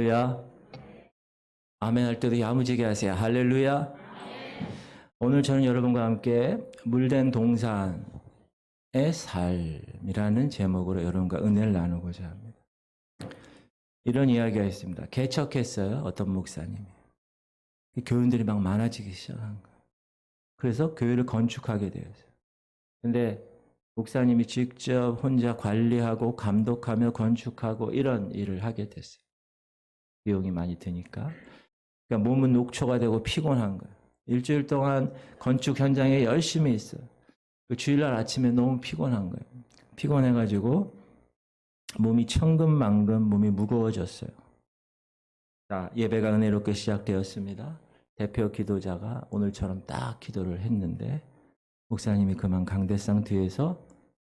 할렐루야. 아멘 할 때도 야무지게 하세요. 할렐루야. 오늘 저는 여러분과 함께 물된 동산의 삶이라는 제목으로 여러분과 은혜를 나누고자 합니다. 이런 이야기가 있습니다. 개척했어요. 어떤 목사님이. 교인들이 막 많아지기 시작한 거예요. 그래서 교회를 건축하게 되었어요. 근데 목사님이 직접 혼자 관리하고 감독하며 건축하고 이런 일을 하게 됐어요. 비용이 많이 드니까. 그러니까 몸은 녹초가 되고 피곤한 거예요. 일주일 동안 건축 현장에 열심히 있어요. 그 주일날 아침에 너무 피곤한 거예요. 피곤해가지고 몸이 천근만근 몸이 무거워졌어요. 자, 예배가 은혜롭게 시작되었습니다. 대표 기도자가 오늘처럼 딱 기도를 했는데 목사님이 그만 강대상 뒤에서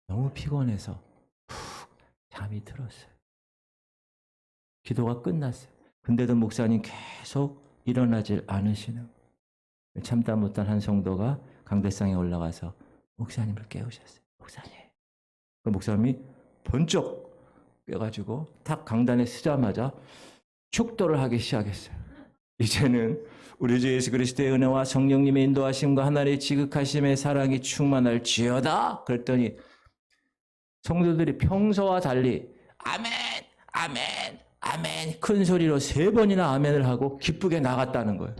너무 피곤해서 푹 잠이 들었어요. 기도가 끝났어요. 근데도 목사님 계속 일어나질 않으시는 거예요. 참다 못한 한 성도가 강대상에 올라가서 목사님을 깨우셨어요. 목사님. 그 목사님이 번쩍 깨가지고 탁 강단에 서자마자 축도를 하기 시작했어요. 이제는 우리 주 예수 그리스도의 은혜와 성령님의 인도하심과 하나님의 지극하심의 사랑이 충만할지어다. 그랬더니 성도들이 평소와 달리 아멘, 아멘, 아멘 큰 소리로 3번이나 아멘을 하고 기쁘게 나갔다는 거예요.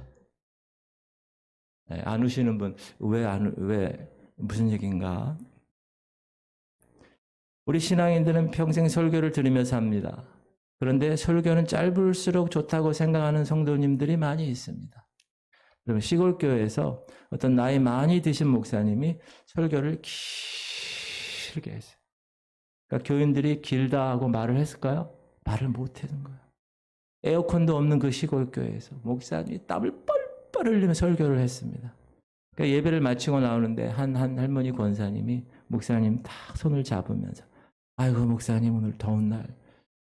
네, 안 우시는 분 왜 무슨 얘기인가? 우리 신앙인들은 평생 설교를 들으며 삽니다. 그런데 설교는 짧을수록 좋다고 생각하는 성도님들이 많이 있습니다. 그러면 시골교회에서 어떤 나이 많이 드신 목사님이 설교를 길게 했어요. 그러니까 교인들이 길다 하고 말을 했을까요? 말을 못 해준 거예요. 에어컨도 없는 그 시골교회에서 목사님이 땀을 뻘뻘 흘리며 설교를 했습니다. 그러니까 예배를 마치고 나오는데 한 할머니 권사님이 목사님 딱 손을 잡으면서 아이고 목사님 오늘 더운 날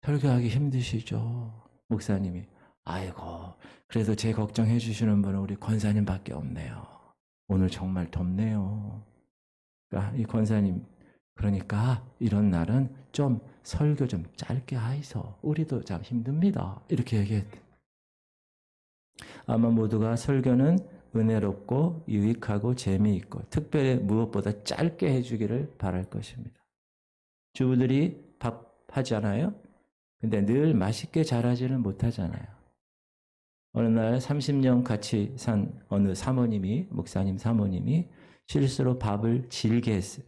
설교하기 힘드시죠? 목사님이 아이고 그래도 제 걱정해 주시는 분은 우리 권사님밖에 없네요. 오늘 정말 덥네요. 그러니까 이 권사님 그러니까 이런 날은 좀 설교 좀 짧게 하이소. 우리도 참 힘듭니다. 이렇게 얘기했대. 아마 모두가 설교는 은혜롭고 유익하고 재미있고 특별히 무엇보다 짧게 해주기를 바랄 것입니다. 주부들이 밥 하잖아요. 근데 늘 맛있게 잘하지는 못하잖아요. 어느 날 30년 같이 산 어느 사모님이 목사님 사모님이 실수로 밥을 질게 했어요.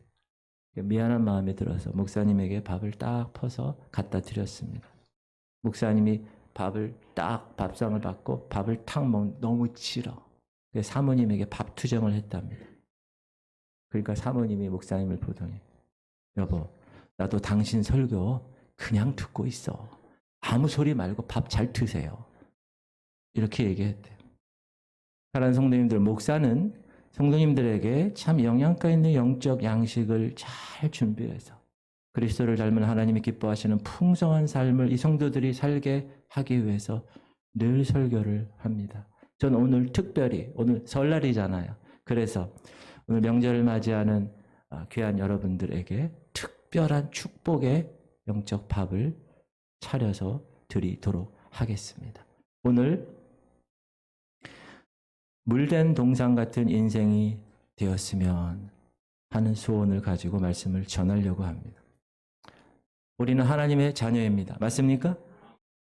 미안한 마음이 들어서 목사님에게 밥을 딱 퍼서 갖다 드렸습니다. 목사님이 밥을 딱 밥상을 받고 밥을 탁 먹는 너무 질어. 사모님에게 밥 투정을 했답니다. 그러니까 사모님이 목사님을 보더니 여보 나도 당신 설교 그냥 듣고 있어. 아무 소리 말고 밥 잘 드세요. 이렇게 얘기했대요. 사랑하는 성도님들, 목사는 성도님들에게 참 영양가 있는 영적 양식을 잘 준비해서 그리스도를 닮은 하나님이 기뻐하시는 풍성한 삶을 이 성도들이 살게 하기 위해서 늘 설교를 합니다. 저는 오늘 특별히 오늘 설날이잖아요. 그래서 오늘 명절을 맞이하는 귀한 여러분들에게 특별한 축복의 영적 밥을 차려서 드리도록 하겠습니다. 오늘 물된 동산 같은 인생이 되었으면 하는 소원을 가지고 말씀을 전하려고 합니다. 우리는 하나님의 자녀입니다. 맞습니까?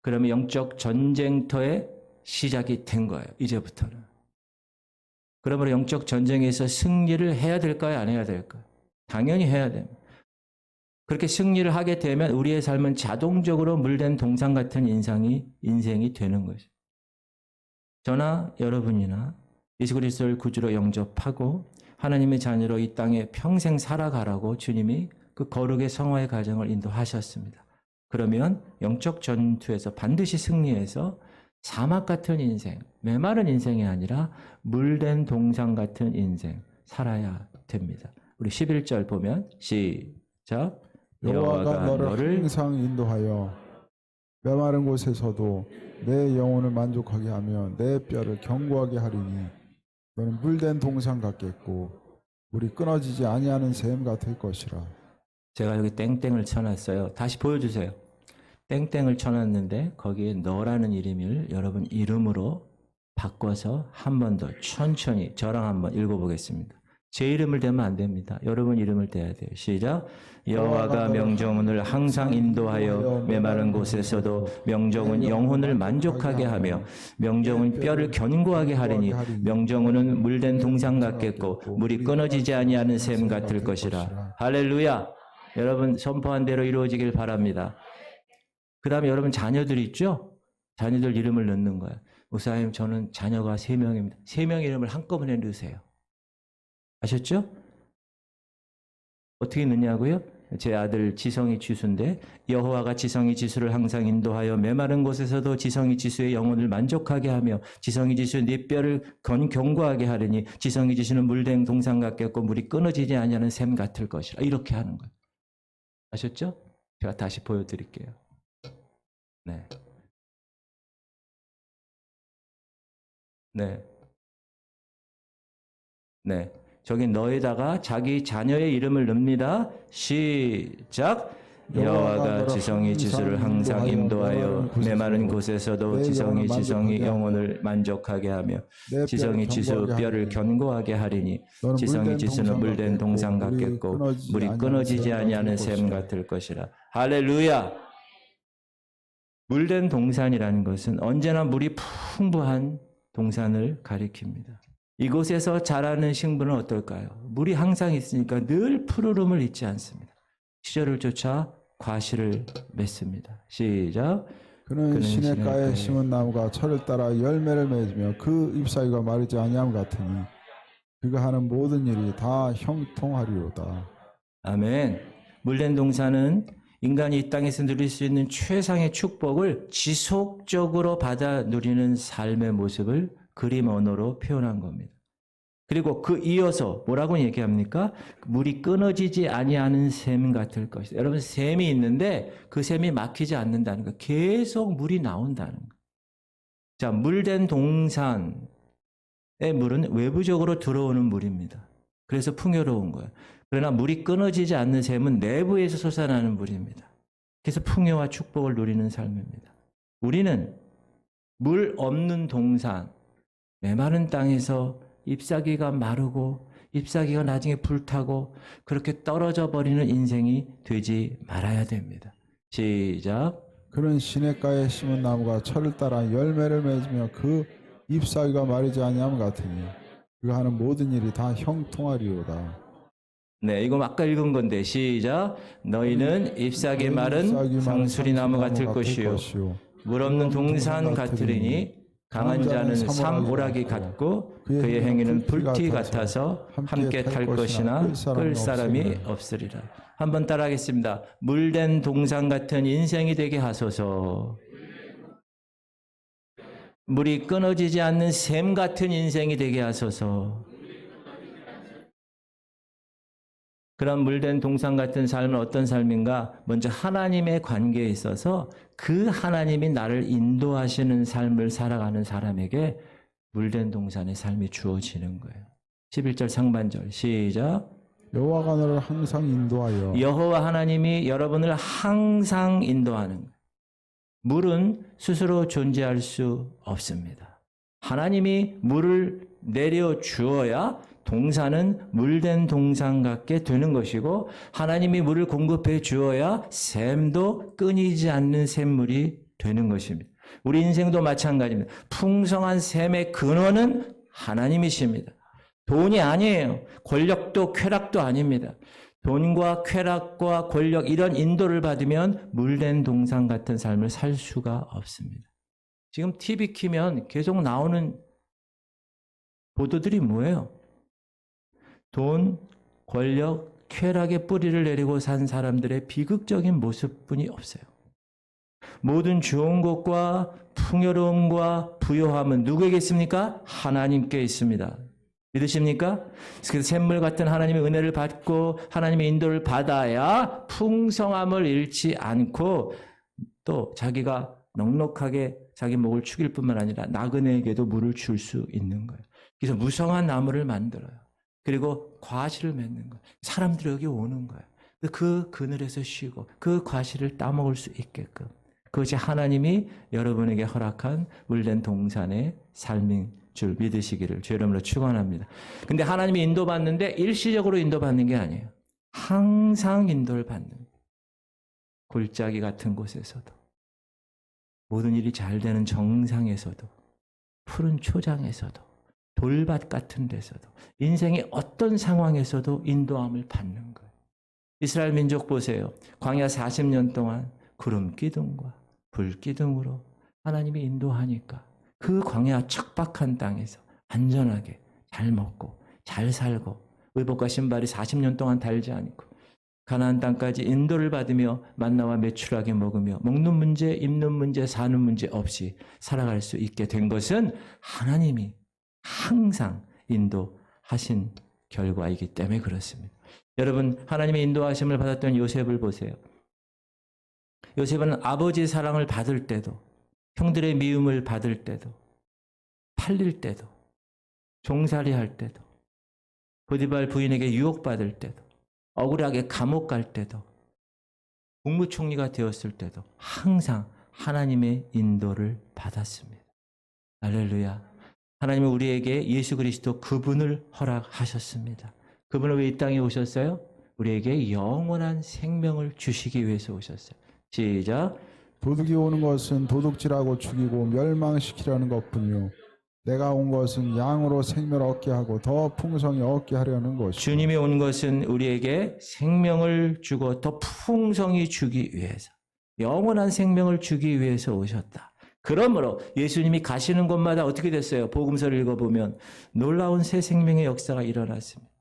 그러면 영적 전쟁터의 시작이 된 거예요. 이제부터는. 그러므로 영적 전쟁에서 승리를 해야 될까요? 안 해야 될까요? 당연히 해야 됩니다. 그렇게 승리를 하게 되면 우리의 삶은 자동적으로 물된 동산 같은 인생이 되는 것이죠. 저나 여러분이나 예수 그리스도를 구주로 영접하고 하나님의 자녀로 이 땅에 평생 살아가라고 주님이 그 거룩의 성화의 과정을 인도하셨습니다. 그러면 영적 전투에서 반드시 승리해서 사막 같은 인생, 메마른 인생이 아니라 물된 동산 같은 인생 살아야 됩니다. 우리 11절 보면 시작. 여호와가 너를 항상 인도하여 메마른 곳에서도 내 영혼을 만족하게 하며 내 뼈를 견고하게 하리니 너는 물된 동산 같겠고 물이 끊어지지 아니하는 샘 같을 것이라. 제가 여기 땡땡을 쳐놨어요. 다시 보여주세요. 땡땡을 쳐놨는데 거기에 너라는 이름을 여러분 이름으로 바꿔서 한 번 더 천천히 저랑 한번 읽어보겠습니다. 제 이름을 대면 안 됩니다. 여러분 이름을 대야 돼요. 시작. 여호와가 명정훈을 항상 인도하여 메마른 곳에서도 명정훈 영혼을 만족하게 하며 명정훈 뼈를 견고하게 하리니 명정훈은 물된 동상 같겠고 물이 끊어지지 아니하는 샘 같을 것이라. 할렐루야. 여러분 선포한 대로 이루어지길 바랍니다. 그 다음에 여러분 자녀들 있죠? 자녀들 이름을 넣는 거예요. 목사님 저는 자녀가 3명입니다. 3명 이름을 한꺼번에 넣으세요. 아셨죠? 어떻게 넣냐고요? 제 아들 지성이 지수인데 여호와가 지성이 지수를 항상 인도하여 메마른 곳에서도 지성이 지수의 영혼을 만족하게 하며 지성이 지수 네 뼈를 견고하게 하리니 지성이 지수는 물된 동상 같겠고 물이 끊어지지 아니하는 샘 같을 것이라. 이렇게 하는 거예요. 아셨죠? 제가 다시 보여드릴게요. 네. 네. 네. 저기 너에다가 자기 자녀의 이름을 넣습니다. 시작. 여호와가 지성이 지수를 항상 인도하여 메마른 곳에서도 지성이 영혼을 만족하게 하며 지성이 지수 뼈를 견고하게 하리니 지성이 지수는 물된 동상 같겠고 물이 끊어지지 아니하는 샘 같을 것이라. 할렐루야. 물된 동산이라는 것은 언제나 물이 풍부한 동산을 가리킵니다. 이곳에서 자라는 식물은 어떨까요? 물이 항상 있으니까 늘 푸르름을 잊지 않습니다. 시절을 쫓아 과실을 맺습니다. 시작. 그는 시냇가에 심은 나무가 철을 따라 열매를 맺으며 그 잎사귀가 마르지 아니함 같으니 그가 하는 모든 일이 다 형통하리로다. 아멘. 물된 동산은 인간이 이 땅에서 누릴 수 있는 최상의 축복을 지속적으로 받아 누리는 삶의 모습을 그림 언어로 표현한 겁니다. 그리고 그 이어서 뭐라고 얘기합니까? 물이 끊어지지 아니하는 샘 같을 것이다. 여러분 샘이 있는데 그 샘이 막히지 않는다는 거. 계속 물이 나온다는 거. 자, 물된 동산의 물은 외부적으로 들어오는 물입니다. 그래서 풍요로운 거예요. 그러나 물이 끊어지지 않는 샘은 내부에서 솟아나는 물입니다. 그래서 풍요와 축복을 누리는 삶입니다. 우리는 물 없는 동산, 메마른 땅에서 잎사귀가 마르고 잎사귀가 나중에 불타고 그렇게 떨어져 버리는 인생이 되지 말아야 됩니다. 시작. 그는 시냇가에 심은 나무가 철을 따라 열매를 맺으며 그 잎사귀가 마르지 아니함 같으니 그가 하는 모든 일이 다 형통하리로다. 네, 이거 아까 읽은 건데 시작. 너희는 잎사귀 마른 상수리 나무 같을 것이요 물 없는 동산 같으리니 강한 자는 삼오라기 같고 그의 행위는 불티 같아서 함께 탈 것이나 끌 사람이 없으리라. 한번 따라하겠습니다. 물된 동산 같은 인생이 되게 하소서. 물이 끊어지지 않는 샘 같은 인생이 되게 하소서. 그런 물된 동산 같은 삶은 어떤 삶인가? 먼저 하나님의 관계에 있어서 그 하나님이 나를 인도하시는 삶을 살아가는 사람에게 물된 동산의 삶이 주어지는 거예요. 11절 상반절 시작. 여호와가 너를 항상 인도하여. 여호와 하나님이 여러분을 항상 인도하는 거예요. 물은 스스로 존재할 수 없습니다. 하나님이 물을 내려 주어야 동산은 물된 동산 같게 되는 것이고 하나님이 물을 공급해 주어야 샘도 끊이지 않는 샘물이 되는 것입니다. 우리 인생도 마찬가지입니다. 풍성한 샘의 근원은 하나님이십니다. 돈이 아니에요. 권력도 쾌락도 아닙니다. 돈과 쾌락과 권력 이런 인도를 받으면 물된 동산 같은 삶을 살 수가 없습니다. 지금 TV 키면 계속 나오는 보도들이 뭐예요? 돈, 권력, 쾌락의 뿌리를 내리고 산 사람들의 비극적인 모습뿐이 없어요. 모든 좋은 것과 풍요로움과 부요함은 누구에게 있습니까? 하나님께 있습니다. 믿으십니까? 그래서 샘물 같은 하나님의 은혜를 받고 하나님의 인도를 받아야 풍성함을 잃지 않고 또 자기가 넉넉하게 자기 목을 축일 뿐만 아니라 나그네에게도 물을 줄 수 있는 거예요. 그래서 무성한 나무를 만들어요. 그리고 과실을 맺는 거예요. 사람들이 여기 오는 거예요. 그 그늘에서 쉬고 그 과실을 따먹을 수 있게끔. 그것이 하나님이 여러분에게 허락한 물된 동산의 삶인 줄 믿으시기를 주의 이름으로 축원합니다. 근데 하나님이 인도받는데 일시적으로 인도받는 게 아니에요. 항상 인도를 받는 거예요. 골짜기 같은 곳에서도, 모든 일이 잘 되는 정상에서도, 푸른 초장에서도, 돌밭 같은 데서도, 인생의 어떤 상황에서도 인도함을 받는 거예요. 이스라엘 민족 보세요. 광야 40년 동안 구름 기둥과 불 기둥으로 하나님이 인도하니까 그 광야 척박한 땅에서 안전하게 잘 먹고 잘 살고 의복과 신발이 40년 동안 달지 않고 가나안 땅까지 인도를 받으며 만나와 메추라기 먹으며 먹는 문제, 입는 문제, 사는 문제 없이 살아갈 수 있게 된 것은 하나님이 항상 인도하신 결과이기 때문에 그렇습니다. 여러분, 하나님의 인도하심을 받았던 요셉을 보세요. 요셉은 아버지의 사랑을 받을 때도, 형들의 미움을 받을 때도, 팔릴 때도, 종살이 할 때도, 보디발 부인에게 유혹받을 때도, 억울하게 감옥 갈 때도, 국무총리가 되었을 때도 항상 하나님의 인도를 받았습니다. 할렐루야. 하나님은 우리에게 예수 그리스도 그분을 허락하셨습니다. 그분은 왜 이 땅에 오셨어요? 우리에게 영원한 생명을 주시기 위해서 오셨어요. 시작. 도둑이 오는 것은 도둑질하고 죽이고 멸망시키려는 것뿐이요 내가 온 것은 양으로 생명을 얻게 하고 더 풍성히 얻게 하려는 것이요. 주님이 온 것은 우리에게 생명을 주고 더 풍성히 주기 위해서, 영원한 생명을 주기 위해서 오셨다. 그러므로 예수님이 가시는 곳마다 어떻게 됐어요? 복음서를 읽어보면 놀라운 새 생명의 역사가 일어났습니다.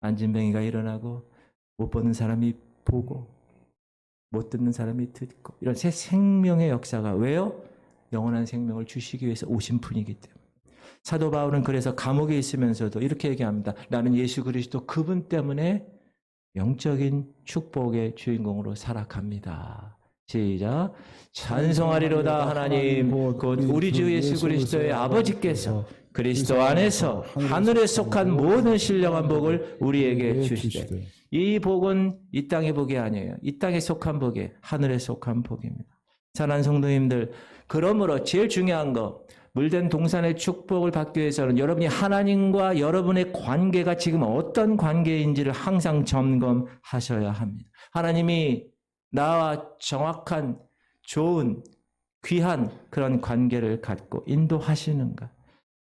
안진뱅이가 일어나고, 못 보는 사람이 보고, 못 듣는 사람이 듣고, 이런 새 생명의 역사가 왜요? 영원한 생명을 주시기 위해서 오신 분이기 때문에. 사도 바울은 그래서 감옥에 있으면서도 이렇게 얘기합니다. 나는 예수 그리스도 그분 때문에 영적인 축복의 주인공으로 살아갑니다. 시작. 찬송하리로다 하나님 곧 우리 주 예수 그리스도의 아버지께서 그리스도 안에서 하늘에 속한 모든 신령한 복을 우리에게 주시되, 이 복은 이 땅의 복이 아니에요. 이 땅에 속한 복이 하늘에 속한 복입니다. 사랑하는 성도님들, 그러므로 제일 중요한 거, 물된 동산의 축복을 받기 위해서는 여러분이 하나님과 여러분의 관계가 지금 어떤 관계인지를 항상 점검하셔야 합니다. 하나님이 나와 정확한, 좋은, 귀한 그런 관계를 갖고 인도하시는가?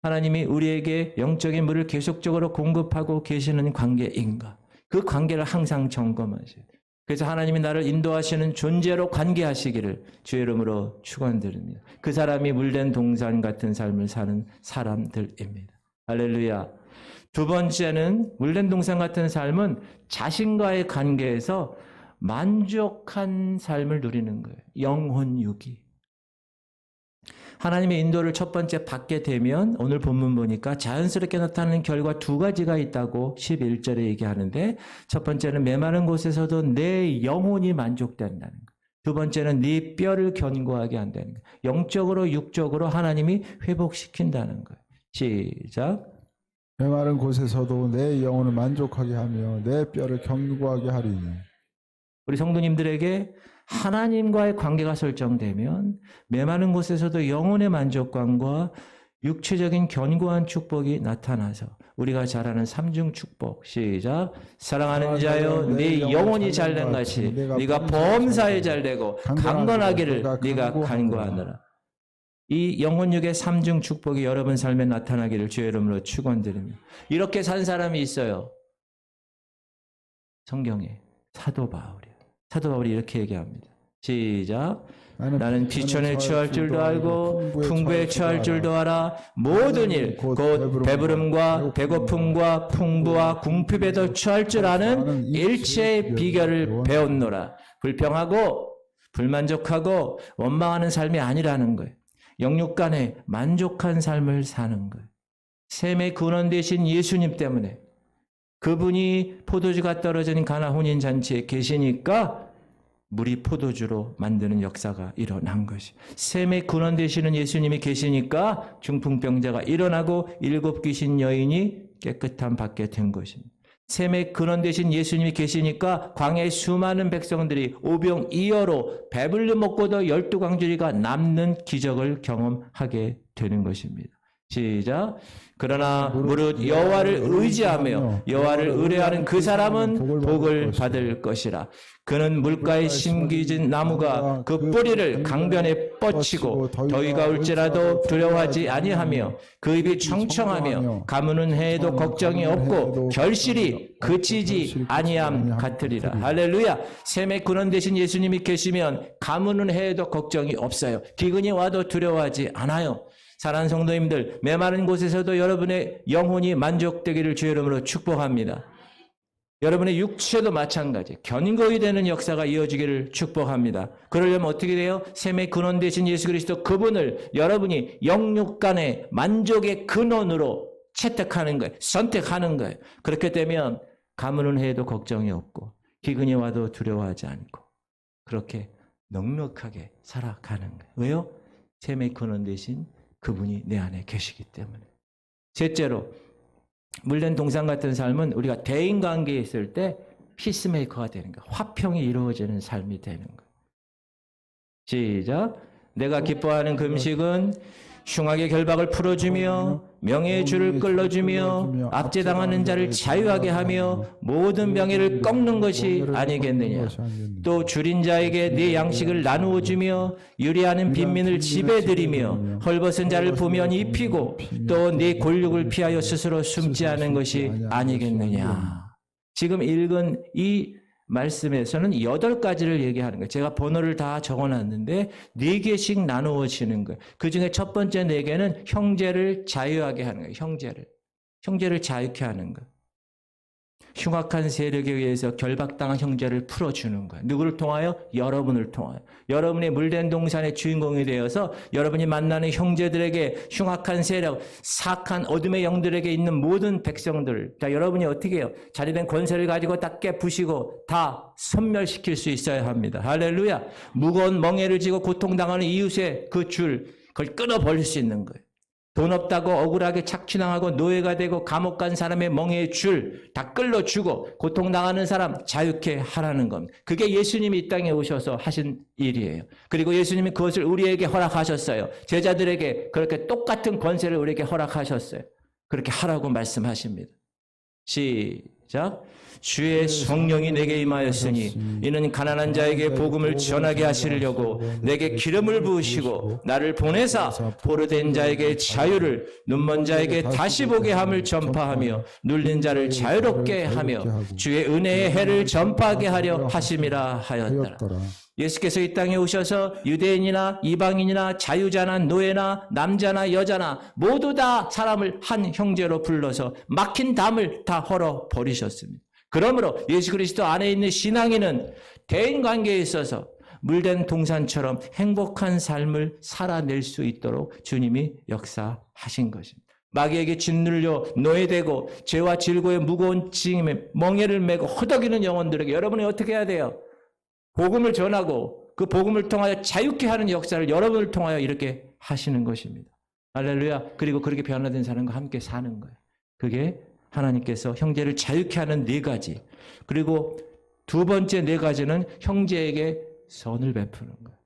하나님이 우리에게 영적인 물을 계속적으로 공급하고 계시는 관계인가? 그 관계를 항상 점검하셔야 돼요. 그래서 하나님이 나를 인도하시는 존재로 관계하시기를 주의 이름으로 축원드립니다. 그 사람이 물된 동산 같은 삶을 사는 사람들입니다. 할렐루야. 두 번째는 물된 동산 같은 삶은 자신과의 관계에서 만족한 삶을 누리는 거예요. 영혼 유기. 하나님의 인도를 첫 번째 받게 되면 오늘 본문 보니까 자연스럽게 나타나는 결과 두 가지가 있다고 11절에 얘기하는데, 첫 번째는 메마른 곳에서도 내 영혼이 만족된다는 거예요. 두 번째는 네 뼈를 견고하게 한다는 거예요. 영적으로 육적으로 하나님이 회복시킨다는 거예요. 시작. 메마른 곳에서도 내 영혼을 만족하게 하며 내 뼈를 견고하게 하리니. 우리 성도님들에게 하나님과의 관계가 설정되면 메마른 곳에서도 영혼의 만족감과 육체적인 견고한 축복이 나타나서 우리가 잘 아는 삼중 축복. 시작. 사랑하는 자여 네 영혼이 잘된 같이 네가 범사에 잘되고 강건하기를 네가 간구하느라. 이 영혼육의 삼중 축복이 여러분 삶에 나타나기를 주의 이름으로 축원드립니다. 이렇게 산 사람이 있어요. 성경에 사도 바울이에요. 사도 바울이 이렇게 얘기합니다. 시작. 나는 비천에 처할 줄도 알고 풍부에 처할 줄도 알아. 모든 일 곧 배부름과 배고픔과 풍부와 궁핍에도 처할 줄 아는 일체의 비결을 배웠노라. 불평하고 불만족하고 원망하는 삶이 아니라는 거예요. 영육 간에 만족한 삶을 사는 거예요. 샘의 근원 되신 예수님 때문에, 그분이 포도주가 떨어진 가나 혼인 잔치에 계시니까 물이 포도주로 만드는 역사가 일어난 것이. 샘의 근원 되시는 예수님이 계시니까 중풍병자가 일어나고 7 귀신 여인이 깨끗함 받게 된 것입니다. 셈의 근원 되신 예수님이 계시니까 광야에 수많은 백성들이 오병이어로 배불리 먹고도 12광주리가 남는 기적을 경험하게 되는 것입니다. 시작. 그러나 무릇 여호와를 의지하며 여호와를 의뢰하는 그 사람은 복을 받을 것이라. 그는 물가에 심겨진 나무가 그 뿌리를 강변에 뻗치고 더위가 올지라도 두려워하지 아니하며 그 입이 청청하며 가무는 해에도 걱정이 없고 결실이 그치지 아니함 같으리라. 할렐루야. 셈의 근원 되신 예수님이 계시면 가무는 해에도 걱정이 없어요. 기근이 와도 두려워하지 않아요. 사랑하는 성도님들, 메마른 곳에서도 여러분의 영혼이 만족되기를 주의 이름으로 축복합니다. 여러분의 육체도 마찬가지, 견고히 되는 역사가 이어지기를 축복합니다. 그러려면 어떻게 돼요? 셈의 근원 되신 예수 그리스도 그분을 여러분이 영육 간의 만족의 근원으로 채택하는 거예요. 선택하는 거예요. 그렇게 되면 가무는 해도 걱정이 없고 기근이 와도 두려워하지 않고 그렇게 넉넉하게 살아가는 거예요. 왜요? 셈의 근원 되신 그분이 내 안에 계시기 때문에. 셋째로, 물된 동상 같은 삶은 우리가 대인관계에 있을 때 피스메이커가 되는 거예요. 화평이 이루어지는 삶이 되는 거예요. 시작. 내가 기뻐하는 금식은 흉악의 결박을 풀어주며 명예의 줄을 끌어주며 압제당하는 자를 자유하게 하며 모든 명예를 꺾는 것이 아니겠느냐. 또 줄인 자에게 네 양식을 나누어 주며 유리하는 빈민을 지배드리며 헐벗은 자를 보면 입히고 또 네 골육을 피하여 스스로 숨지 않은 것이 아니겠느냐. 지금 읽은 이 말씀에서는 8가지를 얘기하는 거예요. 제가 번호를 다 적어놨는데 4개씩 나누어지는 거예요. 그 중에 첫 번째 4개는 형제를 자유하게 하는 거예요. 형제를 자유케 하는 거예요. 흉악한 세력에 의해서 결박당한 형제를 풀어주는 거예요. 누구를 통하여? 여러분을 통하여. 여러분의 물된 동산의 주인공이 되어서 여러분이 만나는 형제들에게 흉악한 세력, 사악한 어둠의 영들에게 있는 모든 백성들, 다 여러분이 어떻게 해요? 자리된 권세를 가지고 다 깨부시고 다 소멸시킬 수 있어야 합니다. 할렐루야. 무거운 멍에를 지고 고통당하는 이웃의 그 줄, 그걸 끊어버릴 수 있는 거예요. 돈 없다고 억울하게 착취당하고 노예가 되고 감옥 간 사람의 멍에의 줄 다 끌어주고 고통당하는 사람 자유케 하라는 겁니다. 그게 예수님이 이 땅에 오셔서 하신 일이에요. 그리고 예수님이 그것을 우리에게 허락하셨어요. 제자들에게 그렇게 똑같은 권세를 우리에게 허락하셨어요. 그렇게 하라고 말씀하십니다. 시작. 주의 성령이 내게 임하였으니 이는 가난한 자에게 복음을 전하게 하시려고 내게 기름을 부으시고 나를 보내사 포로된 자에게 자유를, 눈먼 자에게 다시 보게 함을 전파하며 눌린 자를 자유롭게 하며 주의 은혜의 해를 전파하게 하려 하심이라 하였더라. 예수께서 이 땅에 오셔서 유대인이나 이방인이나 자유자나 노예나 남자나 여자나 모두 다 사람을 한 형제로 불러서 막힌 담을 다 헐어버리셨습니다. 그러므로 예수 그리스도 안에 있는 신앙인은 대인관계에 있어서 물된 동산처럼 행복한 삶을 살아낼 수 있도록 주님이 역사하신 것입니다. 마귀에게 짓눌려 노예되고 죄와 질고의 무거운 짐에 멍에를 메고 허덕이는 영혼들에게 여러분이 어떻게 해야 돼요? 복음을 전하고 그 복음을 통하여 자유케 하는 역사를 여러분을 통하여 이렇게 하시는 것입니다. 할렐루야. 그리고 그렇게 변화된 사람과 함께 사는 거예요. 그게 하나님께서 형제를 자유케 하는 4가지. 그리고 두 번째 4가지는 형제에게 선을 베푸는 거예요.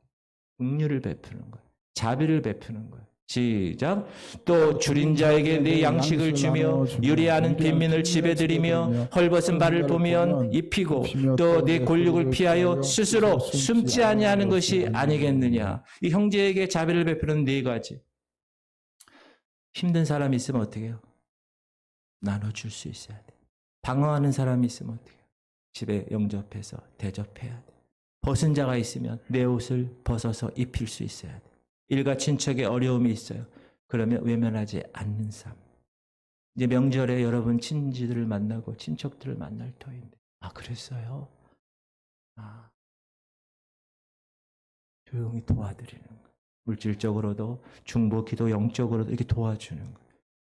긍휼을 베푸는 거예요. 자비를 베푸는 거예요. 시작. 또 줄인 자에게 네 양식을 주며 유리하는 빈민을 지배드리며 헐벗은 발을 보면 입히고 또 네 골육을 피하여 스스로 숨지 아니하는 것이 아니겠느냐. 이 형제에게 자비를 베푸는 4가지. 힘든 사람이 있으면 어떻게 해요? 나눠줄 수 있어야 돼. 방황하는 사람이 있으면 어떻게 해요? 집에 영접해서 대접해야 돼. 벗은 자가 있으면 내 옷을 벗어서 입힐 수 있어야 돼. 일가 친척에 어려움이 있어요. 그러면 외면하지 않는 삶. 이제 명절에 여러분 친지들을 만나고 친척들을 만날 터인데 그랬어요? 조용히 도와드리는 거예요. 물질적으로도 중보, 기도, 영적으로도 이렇게 도와주는 거예요.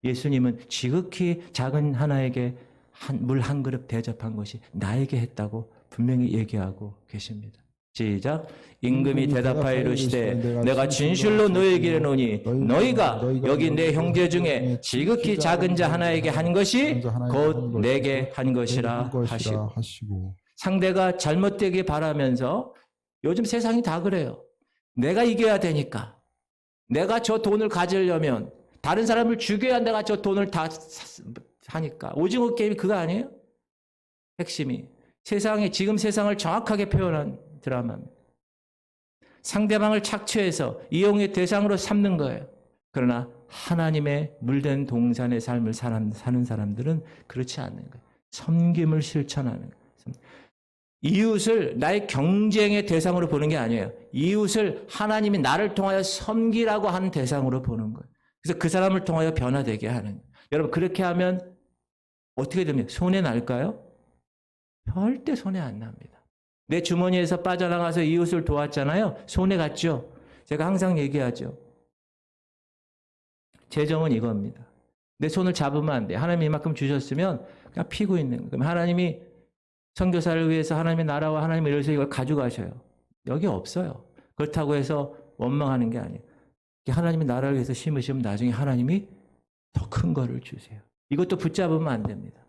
예수님은 지극히 작은 하나에게 물 한 그릇 대접한 것이 나에게 했다고 분명히 얘기하고 계십니다. 시작. 임금이 대답하여 이르시되 내가 진실로 너희에게 이르노니 너희가 여기 내 형제 중에 지극히 작은 자 하나에게 한 것이 곧 내게 한 것이라 하시고. 상대가 잘못되길 바라면서 요즘 세상이 다 그래요. 내가 이겨야 되니까. 내가 저 돈을 가지려면 다른 사람을 죽여야 내가 저 돈을 다 하니까. 오징어 게임이 그거 아니에요? 핵심이. 지금 세상을 정확하게 표현한 드라마입니다. 상대방을 착취해서 이용의 대상으로 삼는 거예요. 그러나 하나님의 물된 동산의 삶을 사는 사람들은 그렇지 않는 거예요. 섬김을 실천하는 거예요. 이웃을 나의 경쟁의 대상으로 보는 게 아니에요. 이웃을 하나님이 나를 통하여 섬기라고 하는 대상으로 보는 거예요. 그래서 그 사람을 통하여 변화되게 하는 거예요. 여러분 그렇게 하면 어떻게 됩니까? 손해 날까요? 절대 손해 안 납니다. 내 주머니에서 빠져나가서 이웃을 도왔잖아요. 손해 갔죠? 제가 항상 얘기하죠. 재정은 이겁니다. 내 손을 잡으면 안 돼. 하나님이 이만큼 주셨으면 그냥 피고 있는 거예요. 그럼 하나님이 선교사를 위해서 하나님의 나라와 하나님을 위해서 이걸 가져가셔요. 여기 없어요. 그렇다고 해서 원망하는 게 아니에요. 하나님의 나라를 위해서 심으시면 나중에 하나님이 더 큰 거를 주세요. 이것도 붙잡으면 안 됩니다.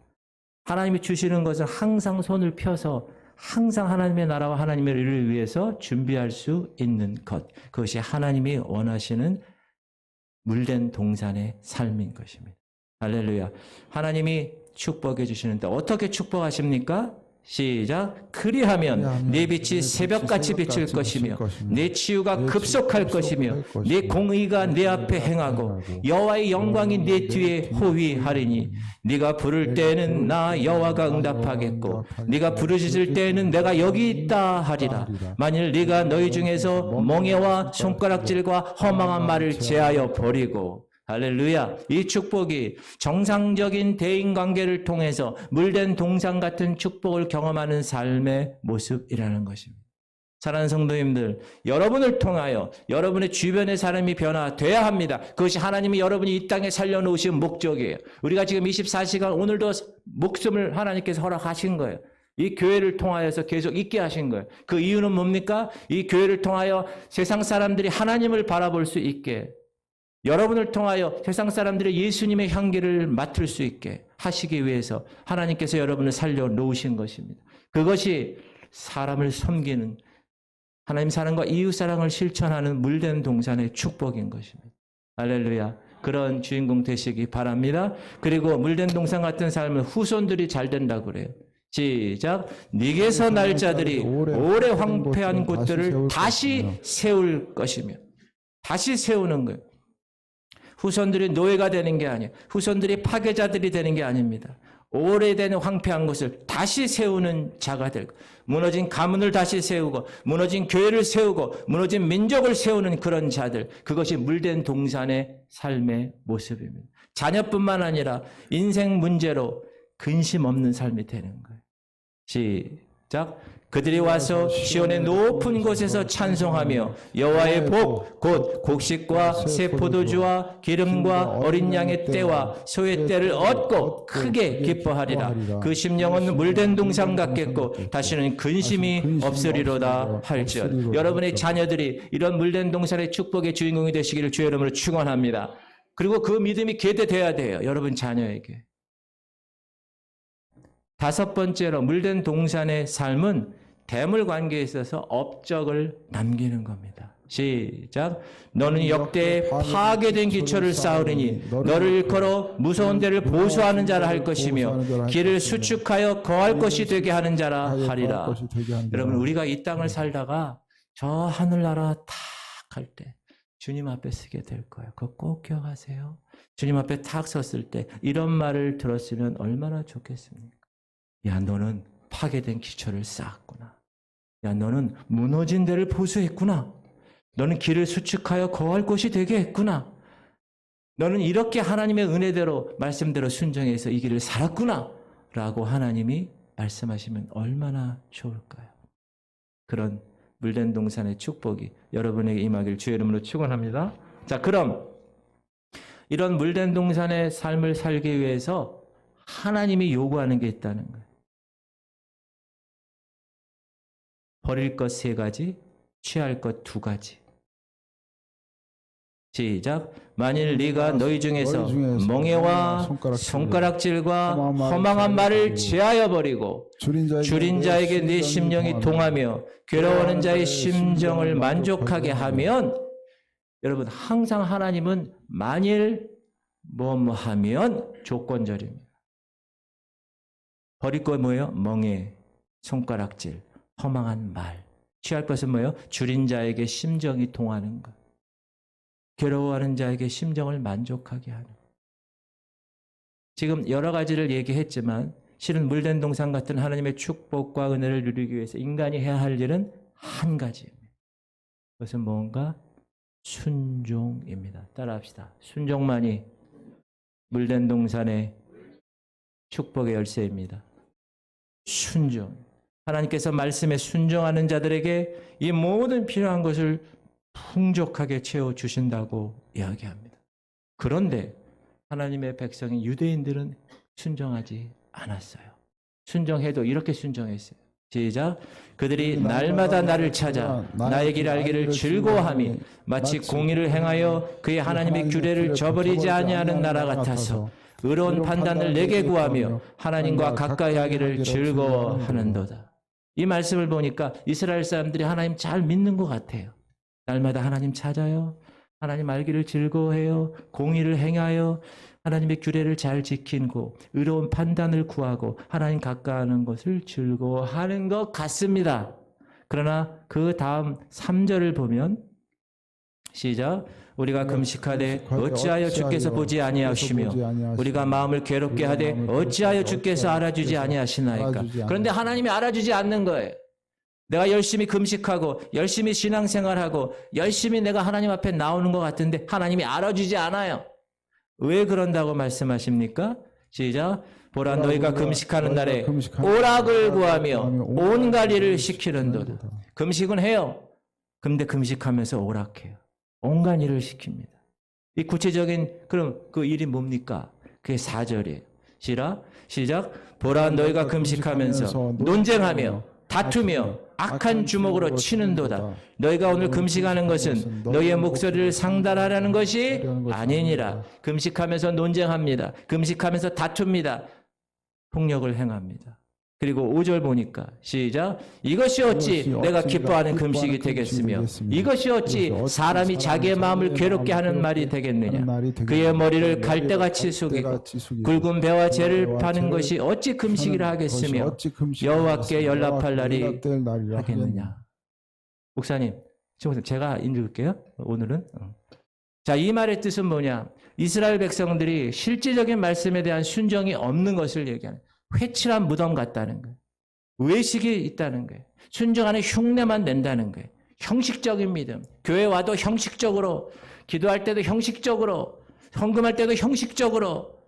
하나님이 주시는 것은 항상 손을 펴서 항상 하나님의 나라와 하나님의 일을 위해서 준비할 수 있는 것. 그것이 하나님이 원하시는 물된 동산의 삶인 것입니다. 할렐루야. 하나님이 축복해 주시는데 어떻게 축복하십니까? 시작. 그리하면 네 빛이 새벽같이 비칠 것이며 네 치유가 급속할 것이며 네 공의가 내 앞에 행하고 여호와의 영광이 네 뒤에 호위하리니 네가 부를 때에는 나 여호와가 응답하겠고 네가 부르짖을 때에는 내가 여기 있다 하리라. 만일 네가 너희 중에서 멍에와 손가락질과 허망한 말을 제하여 버리고 할렐루야. 이 축복이 정상적인 대인관계를 통해서 물된 동산 같은 축복을 경험하는 삶의 모습이라는 것입니다. 사랑하는 성도님들, 여러분을 통하여 여러분의 주변의 사람이 변화돼야 합니다. 그것이 하나님이 여러분이 이 땅에 살려놓으신 목적이에요. 우리가 지금 24시간 오늘도 목숨을 하나님께서 허락하신 거예요. 이 교회를 통하여서 계속 있게 하신 거예요. 그 이유는 뭡니까? 이 교회를 통하여 세상 사람들이 하나님을 바라볼 수 있게, 여러분을 통하여 세상 사람들이 예수님의 향기를 맡을 수 있게 하시기 위해서 하나님께서 여러분을 살려놓으신 것입니다. 그것이 사람을 섬기는, 하나님 사랑과 이웃 사랑을 실천하는 물된 동산의 축복인 것입니다. 할렐루야. 그런 주인공 되시기 바랍니다. 그리고 물된 동산 같은 삶은 후손들이 잘 된다고 그래요. 시작. 네게서 날 자들이 오래 황폐한 곳들을 다시 세울 것이며, 다시 세우는 거예요. 후손들이 노예가 되는 게 아니에요. 후손들이 파괴자들이 되는 게 아닙니다. 오래된 황폐한 것을 다시 세우는 자가 될 것. 무너진 가문을 다시 세우고, 무너진 교회를 세우고, 무너진 민족을 세우는 그런 자들. 그것이 물된 동산의 삶의 모습입니다. 자녀뿐만 아니라 인생 문제로 근심 없는 삶이 되는 거예요. 시작. 그들이 와서 시온의 높은 곳에서 찬송하며 여호와의 복, 곧 곡식과 새 포도주와 기름과 어린 양의 때와 소의 때를 얻고 크게 기뻐하리라. 그 심령은 물된 동산 같겠고 다시는 근심이 없으리로다 할지어다. 여러분의 자녀들이 이런 물된 동산의 축복의 주인공이 되시기를 주의 이름으로 축원합니다. 그리고 그 믿음이 계대돼야 돼요. 여러분 자녀에게. 다섯 번째로 물된 동산의 삶은 대물 관계에 있어서 업적을 남기는 겁니다. 시작. 너는 역대에 파괴된 기초를 쌓으리니 너를 일컬어 무서운 데를 보수하는 자라 할 것이며 길을 수축하여 거할 것이 되게 하는 자라 하리라. 여러분 우리가 이 땅을 살다가 저 하늘나라 탁 할 때 주님 앞에 서게 될 거예요. 그거 꼭 기억하세요. 주님 앞에 탁 섰을 때 이런 말을 들었으면 얼마나 좋겠습니까? 야, 너는 파괴된 기초를 쌓았구나. 야, 너는 무너진 데를 보수했구나. 너는 길을 수축하여 거할 곳이 되게 했구나. 너는 이렇게 하나님의 은혜대로 말씀대로 순종해서 이 길을 살았구나. 라고 하나님이 말씀하시면 얼마나 좋을까요? 그런 물된 동산의 축복이 여러분에게 임하길 주의 이름으로 축원합니다. 자, 그럼 이런 물된 동산의 삶을 살기 위해서 하나님이 요구하는 게 있다는 거예요. 버릴 것 3가지, 취할 것 2가지. 시작. 만일 네가 너희 중에서 멍에와 손가락질과 허망한 말을 제하여 버리고 줄인 자에게 네 심령이 동하며 괴로워하는 자의 심정을 만족하게 하면, 여러분 항상 하나님은 만일 뭐 하면 조건절입니다. 버릴 거 뭐예요? 멍에, 손가락질, 허망한 말. 취할 것은 뭐예요? 줄인 자에게 심정이 동하는 것. 괴로워하는 자에게 심정을 만족하게 하는. 지금 여러 가지를 얘기했지만 실은 물된 동산 같은 하나님의 축복과 은혜를 누리기 위해서 인간이 해야 할 일은 한 가지입니다. 그것은 뭔가 순종입니다. 따라합시다. 순종만이 물된 동산의 축복의 열쇠입니다. 순종. 하나님께서 말씀에 순종하는 자들에게 이 모든 필요한 것을 풍족하게 채워주신다고 이야기합니다. 그런데 하나님의 백성인 유대인들은 순종하지 않았어요. 순종해도 이렇게 순종했어요. 시작. 그들이 날마다 나를 찾아 나의 길 알기를 즐거워하며 마치 공의를 행하여 그의 하나님의 규례를 저버리지 아니하는 나라 같아서 의로운 판단을 내게 구하며 하나님과 가까이 하기를 즐거워하는도다. 이 말씀을 보니까 이스라엘 사람들이 하나님 잘 믿는 것 같아요. 날마다 하나님 찾아요. 하나님 알기를 즐거워해요. 공의를 행하여 하나님의 규례를 잘 지키고 의로운 판단을 구하고 하나님 가까이하는 것을 즐거워하는 것 같습니다. 그러나 그 다음 3절을 보면 시작. 우리가 금식하되 어찌하여 주께서 보지 아니하시며 우리가 마음을 괴롭게 하되 어찌하여 주께서 알아주지 아니하시나이까. 그런데 하나님이 알아주지 않는 거예요. 내가 열심히 금식하고 열심히 신앙생활하고 열심히 내가 하나님 앞에 나오는 것 같은데 하나님이 알아주지 않아요. 왜 그런다고 말씀하십니까? 시작. 보라 너희가 금식하는 날에 오락을 구하며 온갖 일을 시키는도다. 금식은 해요. 근데 금식하면서 오락해요. 온갖 일을 시킵니다. 이 구체적인 그럼 그 일이 뭡니까? 그게 4절이에요. 시작. 보라 너희가 금식하면서 논쟁하며 다투며 악한 주먹으로 치는도다. 너희가 오늘 금식하는 것은 너희의 목소리를 상달하라는 것이 아니니라. 금식하면서 논쟁합니다. 금식하면서 다툽니다. 폭력을 행합니다. 그리고 5절 보니까 시작. 이것이 어찌 내가 기뻐하는 금식이 되겠으며 이것이 어찌 사람이 자기의 마음을 괴롭게 하는 말이 되겠느냐. 그의 머리를 갈대같이 숙이고 굵은 배와 재를 파는 것이 어찌 금식이라 하겠으며 여호와께 연락할 날이 하겠느냐. 목사님, 제가 읽을게요. 오늘은. 자, 이 말의 뜻은 뭐냐. 이스라엘 백성들이 실제적인 말씀에 대한 순종이 없는 것을 얘기하는 거예요. 회칠한 무덤 같다는 거예요. 외식이 있다는 거예요. 순종하는 흉내만 낸다는 거예요. 형식적인 믿음. 교회 와도 형식적으로, 기도할 때도 형식적으로, 헌금할 때도 형식적으로,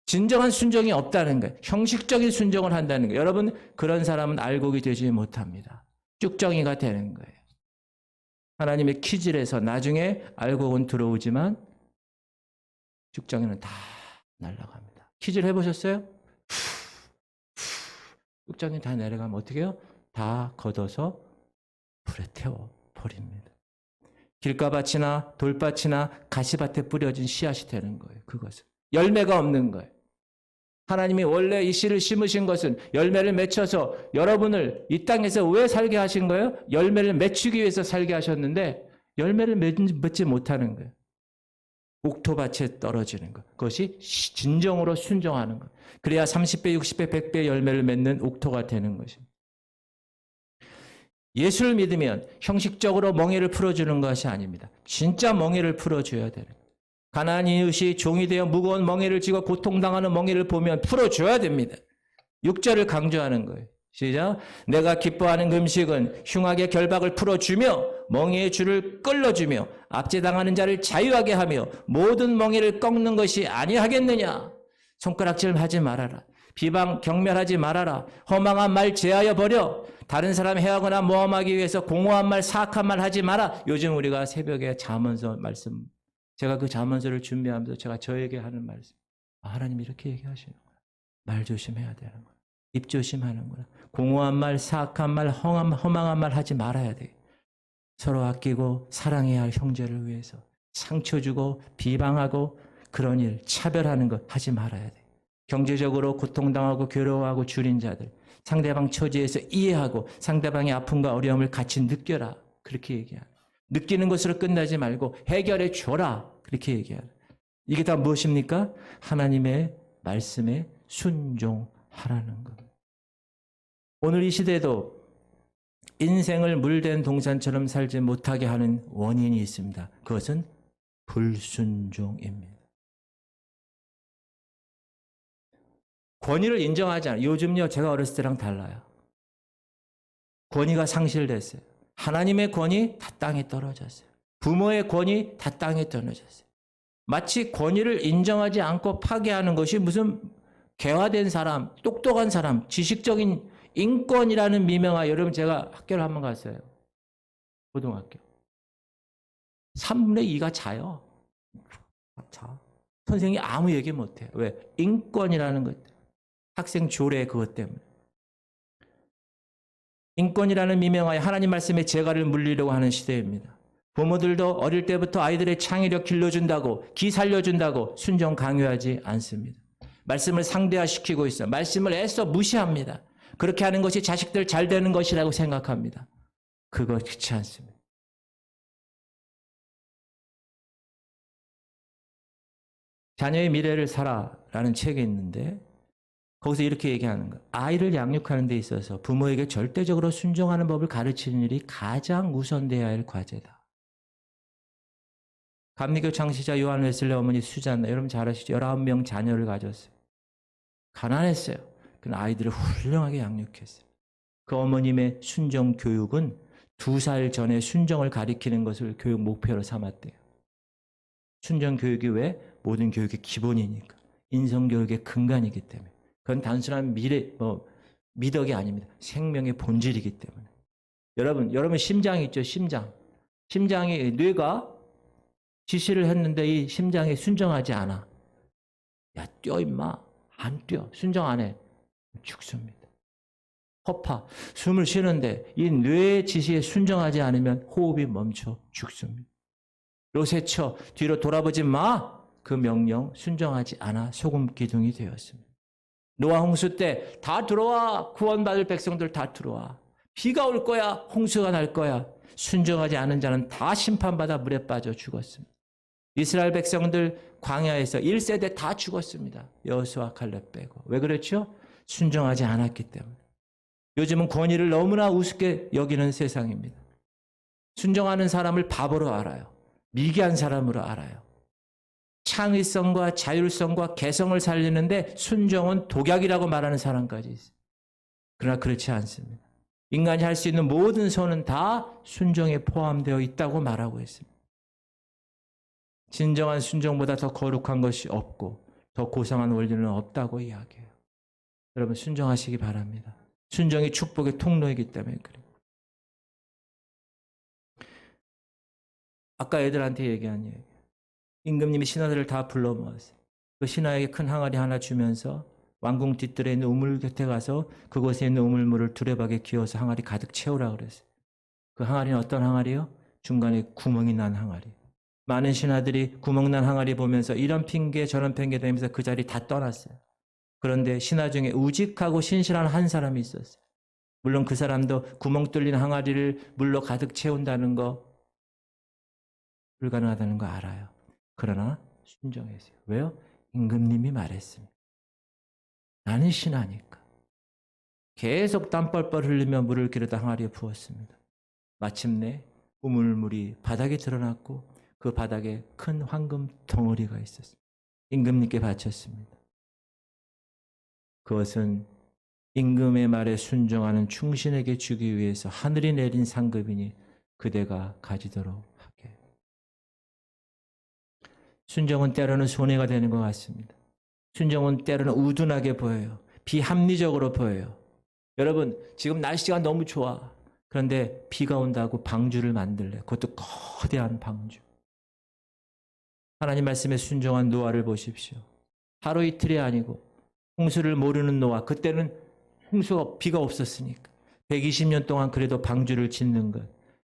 진정한 순종이 없다는 거예요. 형식적인 순종을 한다는 거예요. 여러분, 그런 사람은 알곡이 되지 못합니다. 쭉정이가 되는 거예요. 하나님의 키질에서 나중에 알곡은 들어오지만 쭉정이는 다 날아갑니다. 키질 해보셨어요? 쭉정이 다 내려가면 어떻게 해요? 다 걷어서 불에 태워 버립니다. 길가밭이나 돌밭이나 가시밭에 뿌려진 씨앗이 되는 거예요. 그것은 열매가 없는 거예요. 하나님이 원래 이 씨를 심으신 것은 열매를 맺혀서 여러분을 이 땅에서 왜 살게 하신 거예요? 열매를 맺추기 위해서 살게 하셨는데 열매를 맺지 못하는 거예요. 옥토밭에 떨어지는 것. 그것이 진정으로 순종하는 것. 그래야 30배, 60배, 100배 열매를 맺는 옥토가 되는 것입니다. 예수를 믿으면 형식적으로 멍에를 풀어주는 것이 아닙니다. 진짜 멍에를 풀어줘야 되는 거예요. 가난한 이웃이 종이 되어 무거운 멍에를 쥐고 고통당하는 멍에를 보면 풀어줘야 됩니다. 6절을 강조하는 거예요. 시작. 내가 기뻐하는 금식은 흉악의 결박을 풀어주며 멍에의 줄을 끌어주며 압제당하는 자를 자유하게 하며 모든 멍에를 꺾는 것이 아니하겠느냐. 손가락질 하지 말아라. 비방 경멸하지 말아라. 허망한 말 제하여 버려. 다른 사람 해하거나 모함하기 위해서 공허한 말 사악한 말 하지 마라. 요즘 우리가 새벽에 잠언서 말씀, 제가 그 잠언서를 준비하면서 제가 저에게 하는 말씀, 하나님이 이렇게 얘기하시는 거예요. 말 조심해야 되는 거예요. 입조심하는 거야. 공허한 말, 사악한 말, 허망한 말 하지 말아야 돼. 서로 아끼고 사랑해야 할 형제를 위해서 상처 주고 비방하고 그런 일, 차별하는 것 하지 말아야 돼. 경제적으로 고통당하고 괴로워하고 줄인 자들, 상대방 처지에서 이해하고 상대방의 아픔과 어려움을 같이 느껴라. 그렇게 얘기하라. 느끼는 것으로 끝나지 말고 해결해 줘라. 그렇게 얘기하라. 이게 다 무엇입니까? 하나님의 말씀에 순종하라는 것. 오늘 이 시대도 인생을 물된 동산처럼 살지 못하게 하는 원인이 있습니다. 그것은 불순종입니다. 권위를 인정하지 않아요. 요즘요, 제가 어렸을 때랑 달라요. 권위가 상실됐어요. 하나님의 권위 다 땅에 떨어졌어요. 부모의 권위 다 땅에 떨어졌어요. 마치 권위를 인정하지 않고 파괴하는 것이 무슨 개화된 사람, 똑똑한 사람, 지식적인 인권이라는 미명하에, 여러분 제가 학교를 한번 갔어요. 고등학교. 3분의 2가 자요. 자. 선생님이 아무 얘기 못해요. 왜? 인권이라는 것. 학생 조례 그것 때문에. 인권이라는 미명하에 하나님 말씀의 재갈을 물리려고 하는 시대입니다. 부모들도 어릴 때부터 아이들의 창의력 길러준다고, 기 살려준다고 순종 강요하지 않습니다. 말씀을 상대화시키고 있어. 말씀을 애써 무시합니다. 그렇게 하는 것이 자식들 잘 되는 것이라고 생각합니다. 그거 그렇지 않습니다. 자녀의 미래를 살아라는 책이 있는데 거기서 이렇게 얘기하는 거예요. 아이를 양육하는 데 있어서 부모에게 절대적으로 순종하는 법을 가르치는 일이 가장 우선돼야 할 과제다. 감리교 창시자 요한 웨슬리 어머니 수잔나, 여러분 잘 아시죠? 19명 자녀를 가졌어요. 가난했어요. 그런 아이들을 훌륭하게 양육했어요. 그 어머님의 순종 교육은 2살 전에 순종을 가리키는 것을 교육 목표로 삼았대요. 순종 교육이 왜? 모든 교육의 기본이니까. 인성교육의 근간이기 때문에. 그건 단순한 미덕이 아닙니다. 생명의 본질이기 때문에. 여러분 심장이 있죠, 심장. 심장이, 뇌가 지시를 했는데 이 심장이 순종하지 않아. 야, 뛰어 임마. 안 뛰어. 순종 안 해. 죽습니다. 허파, 숨을 쉬는데 이 뇌의 지시에 순종하지 않으면 호흡이 멈춰 죽습니다. 로세처, 뒤로 돌아보지 마. 그 명령 순종하지 않아 소금 기둥이 되었습니다. 노아 홍수 때 다 들어와. 구원받을 백성들 다 들어와. 비가 올 거야. 홍수가 날 거야. 순종하지 않은 자는 다 심판받아 물에 빠져 죽었습니다. 이스라엘 백성들 광야에서 1세대 다 죽었습니다. 여호수아 칼렙 빼고. 왜 그렇죠? 순종하지 않았기 때문에. 요즘은 권위를 너무나 우습게 여기는 세상입니다. 순종하는 사람을 바보로 알아요. 미개한 사람으로 알아요. 창의성과 자율성과 개성을 살리는데 순종은 독약이라고 말하는 사람까지 있어요. 그러나 그렇지 않습니다. 인간이 할 수 있는 모든 선은 다 순종에 포함되어 있다고 말하고 있습니다. 진정한 순종보다 더 거룩한 것이 없고 더 고상한 원리는 없다고 이야기해요. 여러분 순종하시기 바랍니다. 순종이 축복의 통로이기 때문에 그래요. 아까 애들한테 얘기한 얘기. 임금님이 신하들을 다 불러 모았어요. 그 신하에게 큰 항아리 하나 주면서 왕궁 뒤뜰에 있는 우물 곁에 가서 그곳에 있는 우물물을 두레박에 기어서 항아리 가득 채우라 그랬어요. 그 항아리는 어떤 항아리요? 중간에 구멍이 난 항아리. 많은 신하들이 구멍 난 항아리 보면서 이런 핑계 저런 핑계 대면서 그 자리 다 떠났어요. 그런데 신하 중에 우직하고 신실한 한 사람이 있었어요. 물론 그 사람도 구멍 뚫린 항아리를 물로 가득 채운다는 거 불가능하다는 거 알아요. 그러나 순종했어요. 왜요? 임금님이 말했습니다. 나는 신하니까. 계속 땀 뻘뻘 흘리며 물을 기르다 항아리에 부었습니다. 마침내 우물물이 바닥에 드러났고 그 바닥에 큰 황금 덩어리가 있었습니다. 임금님께 바쳤습니다. 그것은 임금의 말에 순종하는 충신에게 주기 위해서 하늘이 내린 상급이니 그대가 가지도록 하게. 순종은 때로는 손해가 되는 것 같습니다. 순종은 때로는 우둔하게 보여요. 비합리적으로 보여요. 여러분 지금 날씨가 너무 좋아. 그런데 비가 온다고 방주를 만들래. 그것도 거대한 방주. 하나님 말씀에 순종한 노아를 보십시오. 하루 이틀이 아니고 홍수를 모르는 노아. 그때는 홍수가 비가 없었으니까 120년 동안 그래도 방주를 짓는 것,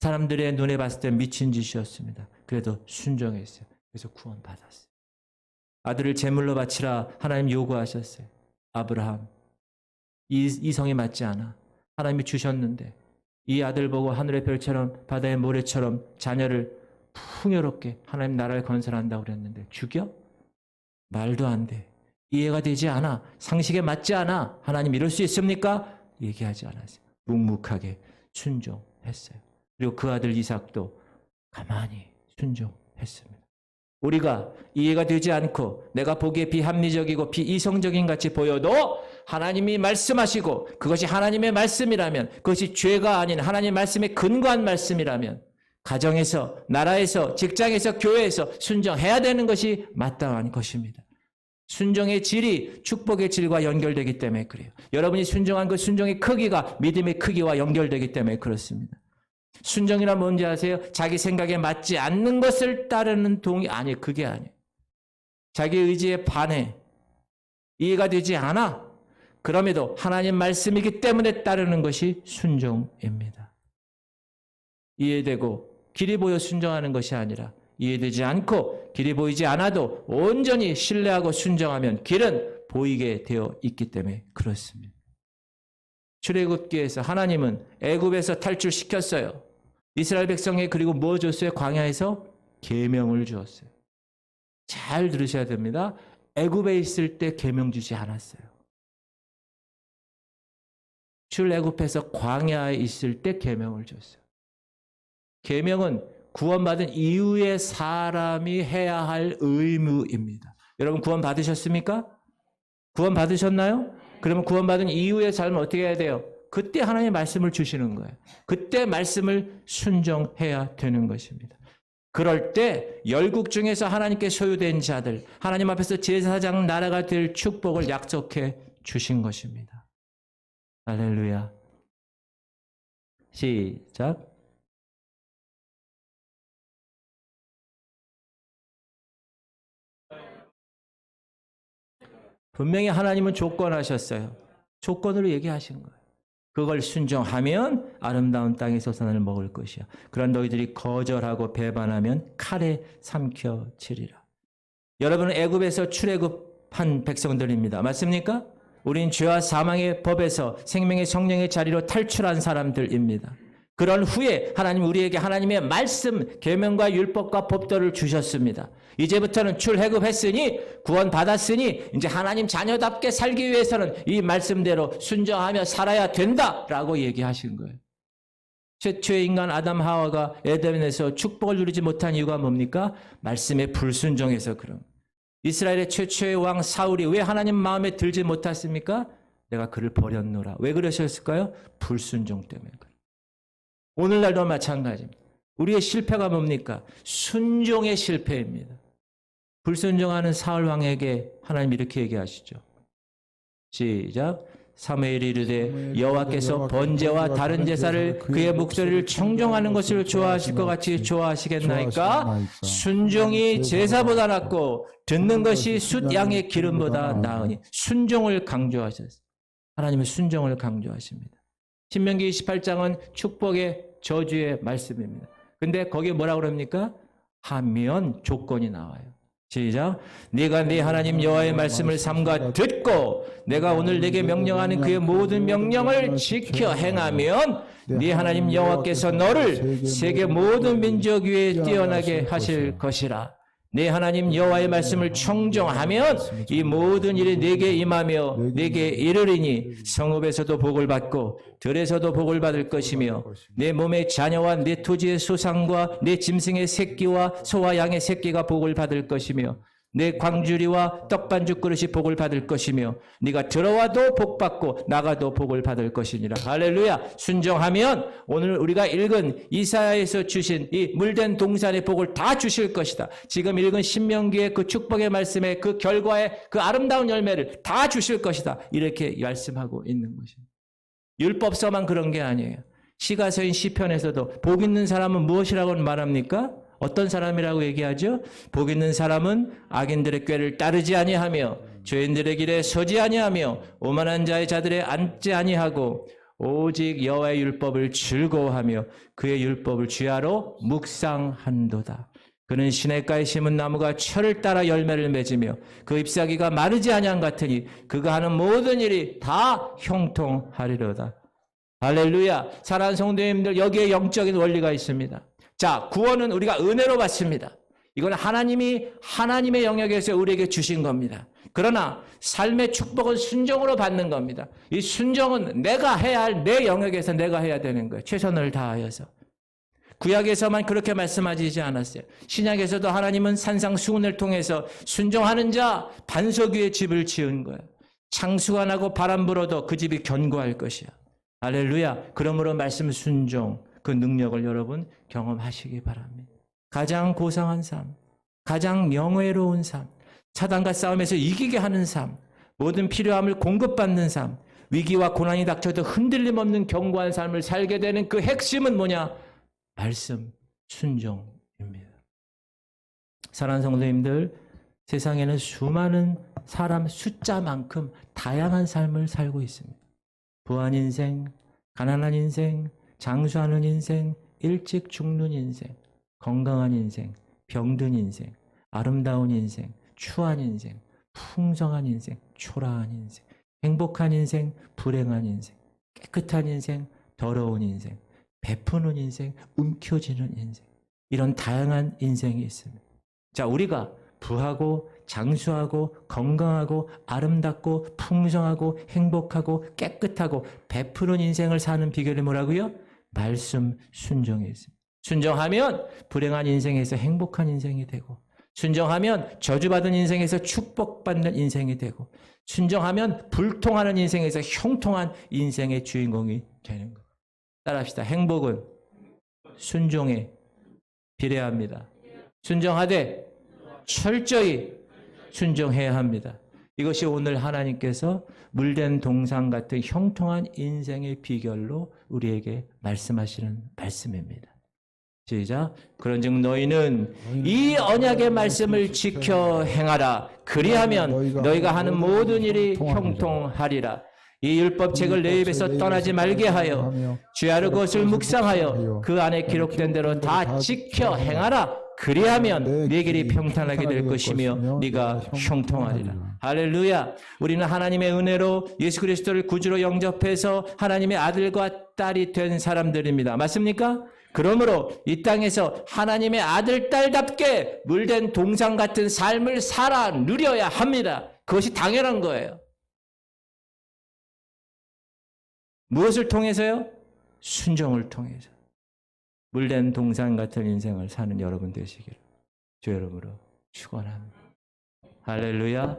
사람들의 눈에 봤을 때 미친 짓이었습니다. 그래도 순종했어요. 그래서 구원받았어요. 아들을 제물로 바치라 하나님 요구하셨어요. 아브라함, 이 성에 맞지 않아. 하나님이 주셨는데 이 아들 보고 하늘의 별처럼 바다의 모래처럼 자녀를 풍요롭게 하나님 나라를 건설한다고 그랬는데 죽여? 말도 안 돼. 이해가 되지 않아. 상식에 맞지 않아. 하나님 이럴 수 있습니까? 얘기하지 않았어요. 묵묵하게 순종했어요. 그리고 그 아들 이삭도 가만히 순종했습니다. 우리가 이해가 되지 않고 내가 보기에 비합리적이고 비이성적인 같이 보여도 하나님이 말씀하시고 그것이 하나님의 말씀이라면, 그것이 죄가 아닌 하나님의 말씀에 근거한 말씀이라면 가정에서, 나라에서, 직장에서, 교회에서 순종해야 되는 것이 마땅한 것입니다. 순종의 질이 축복의 질과 연결되기 때문에 그래요. 여러분이 순종한 그 순종의 크기가 믿음의 크기와 연결되기 때문에 그렇습니다. 순종이란 뭔지 아세요? 자기 생각에 맞지 않는 것을 따르는 아니, 그게 아니에요. 자기 의지에 반해. 이해가 되지 않아. 그럼에도 하나님 말씀이기 때문에 따르는 것이 순종입니다. 이해되고 길이 보여 순종하는 것이 아니라 이해되지 않고 길이 보이지 않아도 온전히 신뢰하고 순종하면 길은 보이게 되어 있기 때문에 그렇습니다. 출애굽기에서 하나님은 애굽에서 탈출시켰어요. 이스라엘 백성에 그리고 뭐 줬어요? 광야에서 계명을 주었어요. 잘 들으셔야 됩니다. 애굽에 있을 때 계명 주지 않았어요. 출애굽해서 광야에 있을 때 계명을 줬어요. 계명은 구원받은 이후에 사람이 해야 할 의무입니다. 여러분 구원 받으셨습니까? 구원 받으셨나요? 그러면 구원받은 이후의 삶을 어떻게 해야 돼요? 그때 하나님의 말씀을 주시는 거예요. 그때 말씀을 순종해야 되는 것입니다. 그럴 때 열국 중에서 하나님께 소유된 자들, 하나님 앞에서 제사장 나라가 될 축복을 약속해 주신 것입니다. 할렐루야. 시작. 분명히 하나님은 조건하셨어요. 조건으로 얘기하신 거예요. 그걸 순종하면 아름다운 땅의 소산을 먹을 것이야. 그런 너희들이 거절하고 배반하면 칼에 삼켜지리라. 여러분은 애굽에서 출애굽한 백성들입니다. 맞습니까? 우린 죄와 사망의 법에서 생명의 성령의 자리로 탈출한 사람들입니다. 그런 후에 하나님 우리에게 하나님의 말씀, 계명과 율법과 법도를 주셨습니다. 이제부터는 출애굽했으니 구원받았으니 이제 하나님 자녀답게 살기 위해서는 이 말씀대로 순종하며 살아야 된다라고 얘기하신 거예요. 최초의 인간 아담 하와가 에덴에서 축복을 누리지 못한 이유가 뭡니까? 말씀에 불순종해서 그런. 이스라엘의 최초의 왕 사울이 왜 하나님 마음에 들지 못했습니까? 내가 그를 버렸노라. 왜 그러셨을까요? 불순종 때문에 그래요. 오늘날도 마찬가지입니다. 우리의 실패가 뭡니까? 순종의 실패입니다. 불순종하는 사울 왕에게 하나님 이렇게 얘기하시죠. 시작. 사무엘이 이르되 여호와께서 번제와 다른 제사를 그의 목소리를 청종하는 것을 좋아하실 것 같이 좋아하시겠나이까? 순종이 제사보다 낫고 듣는 것이 숫 양의 기름보다 나으니. 순종을 강조하셨어요. 하나님은 순종을 강조하십니다. 신명기 28장은 축복의 저주의 말씀입니다. 근데 거기에 뭐라고 그럽니까? 하면 조건이 나와요. 시작. 네가 네 하나님 여호와의 말씀을 삼가 듣고 내가 오늘 네게 명령하는 그의 모든 명령을 지켜 행하면 네 하나님 여호와께서 너를 세계 모든 민족 위에 뛰어나게 하실 것이라. 네 하나님 여호와의 말씀을 청종하면 이 모든 일이 네게 임하며 네게 이르리니 성읍에서도 복을 받고 들에서도 복을 받을 것이며 내 몸의 자녀와 내 토지의 소산과 내 짐승의 새끼와 소와 양의 새끼가 복을 받을 것이며 내 광주리와 떡반죽 그릇이 복을 받을 것이며 네가 들어와도 복 받고 나가도 복을 받을 것이니라. 할렐루야. 순종하면 오늘 우리가 읽은 이사야에서 주신 이 물된 동산의 복을 다 주실 것이다. 지금 읽은 신명기의 그 축복의 말씀의 그 결과의 그 아름다운 열매를 다 주실 것이다. 이렇게 말씀하고 있는 것입니다. 율법서만 그런 게 아니에요. 시가서인 시편에서도 복 있는 사람은 무엇이라고 말합니까? 어떤 사람이라고 얘기하죠? 복 있는 사람은 악인들의 꾀를 따르지 아니하며 죄인들의 길에 서지 아니하며 오만한 자의 자들에 앉지 아니하고 오직 여호와의 율법을 즐거워하며 그의 율법을 주야로 묵상한도다. 그는 시냇가에 심은 나무가 철을 따라 열매를 맺으며 그 잎사귀가 마르지 아니한 같으니 그가 하는 모든 일이 다 형통하리로다. 할렐루야. 사랑하는 성도님들, 여기에 영적인 원리가 있습니다. 자, 구원은 우리가 은혜로 받습니다. 이건 하나님이 하나님의 영역에서 우리에게 주신 겁니다. 그러나 삶의 축복은 순종으로 받는 겁니다. 이 순종은 내가 해야 할 내 영역에서 내가 해야 되는 거예요. 최선을 다하여서. 구약에서만 그렇게 말씀하시지 않았어요. 신약에서도 하나님은 산상수훈을 통해서 순종하는 자 반석 위에 집을 지은 거예요. 창수가 나고 바람 불어도 그 집이 견고할 것이야. 할렐루야. 그러므로 말씀 순종, 그 능력을 여러분 경험하시기 바랍니다. 가장 고상한 삶, 가장 명예로운 삶, 사단과 싸움에서 이기게 하는 삶, 모든 필요함을 공급받는 삶, 위기와 고난이 닥쳐도 흔들림 없는 견고한 삶을 살게 되는 그 핵심은 뭐냐? 말씀 순종입니다. 사랑하는 성도님들, 세상에는 수많은 사람 숫자만큼 다양한 삶을 살고 있습니다. 부한 인생, 가난한 인생, 장수하는 인생, 일찍 죽는 인생, 건강한 인생, 병든 인생, 아름다운 인생, 추한 인생, 풍성한 인생, 초라한 인생, 행복한 인생, 불행한 인생, 깨끗한 인생, 더러운 인생, 베푸는 인생, 움켜쥐는 인생, 이런 다양한 인생이 있습니다. 자, 우리가 부하고 장수하고 건강하고 아름답고 풍성하고 행복하고 깨끗하고 베푸는 인생을 사는 비결이 뭐라고요? 말씀 순종에 있습니다. 순종하면 불행한 인생에서 행복한 인생이 되고, 순종하면 저주받은 인생에서 축복받는 인생이 되고, 순종하면 불통하는 인생에서 형통한 인생의 주인공이 되는 것. 따라합시다. 행복은 순종에 비례합니다. 순종하되 철저히 순종해야 합니다. 이것이 오늘 하나님께서 물된 동상 같은 형통한 인생의 비결로 우리에게 말씀하시는 말씀입니다. 시작. 그런즉 너희는 이 언약의 말씀을 지켜 행하라. 그리하면 너희가 하는 모든 일이 형통하리라. 이 율법책을 내 입에서 떠나지 말게 하여 주야로 그것을 묵상하여 그 안에 기록된 대로 다 지켜 행하라. 그리하면 네 길이 평탄하게 될 것이며 네가 형통하리라. 할렐루야. 우리는 하나님의 은혜로 예수 그리스도를 구주로 영접해서 하나님의 아들과 딸이 된 사람들입니다. 맞습니까? 그러므로 이 땅에서 하나님의 아들, 딸답게 물된 동상 같은 삶을 살아 누려야 합니다. 그것이 당연한 거예요. 무엇을 통해서요? 순종을 통해서. 물된 동상 같은 인생을 사는 여러분 되시기를 주 여러분으로 축원합니다. 할렐루야.